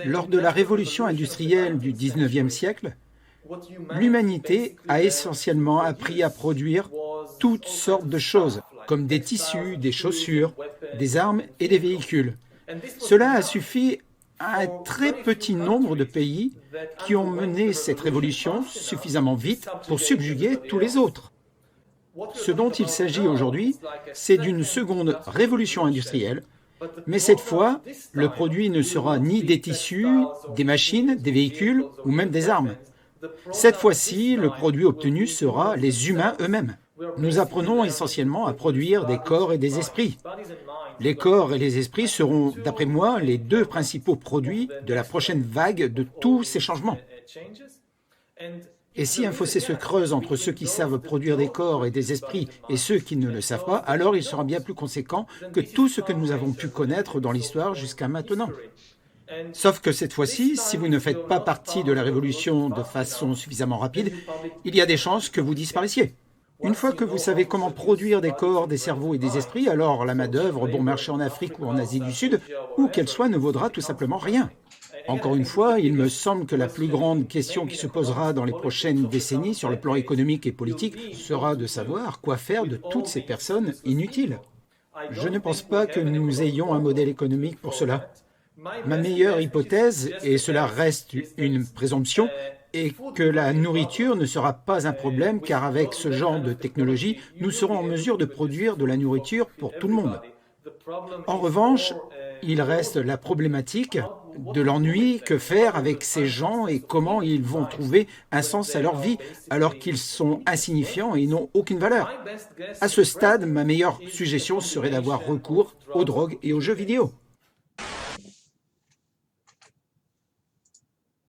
Lors de la révolution industrielle du 19e siècle, l'humanité a essentiellement appris à produire toutes sortes de choses, comme des tissus, des chaussures, des armes et des véhicules. Cela a suffi à un très petit nombre de pays qui ont mené cette révolution suffisamment vite pour subjuguer tous les autres. Ce dont il s'agit aujourd'hui, c'est d'une seconde révolution industrielle, mais cette fois, le produit ne sera ni des tissus, des machines, des véhicules ou même des armes. Cette fois-ci, le produit obtenu sera les humains eux-mêmes. Nous apprenons essentiellement à produire des corps et des esprits. Les corps et les esprits seront, d'après moi, les deux principaux produits de la prochaine vague de tous ces changements. Et si un fossé se creuse entre ceux qui savent produire des corps et des esprits et ceux qui ne le savent pas, alors il sera bien plus conséquent que tout ce que nous avons pu connaître dans l'histoire jusqu'à maintenant. Sauf que cette fois-ci, si vous ne faites pas partie de la révolution de façon suffisamment rapide, il y a des chances que vous disparaissiez. Une fois que vous savez comment produire des corps, des cerveaux et des esprits, alors la main-d'œuvre bon marché en Afrique ou en Asie du Sud, où qu'elle soit, ne vaudra tout simplement rien. Encore une fois, il me semble que la plus grande question qui se posera dans les prochaines décennies sur le plan économique et politique sera de savoir quoi faire de toutes ces personnes inutiles. Je ne pense pas que nous ayons un modèle économique pour cela. Ma meilleure hypothèse, et cela reste une présomption, est que la nourriture ne sera pas un problème car avec ce genre de technologie, nous serons en mesure de produire de la nourriture pour tout le monde. En revanche, il reste la problématique de l'ennui, que faire avec ces gens et comment ils vont trouver un sens à leur vie alors qu'ils sont insignifiants et n'ont aucune valeur. À ce stade, ma meilleure suggestion serait d'avoir recours aux drogues et aux jeux vidéo.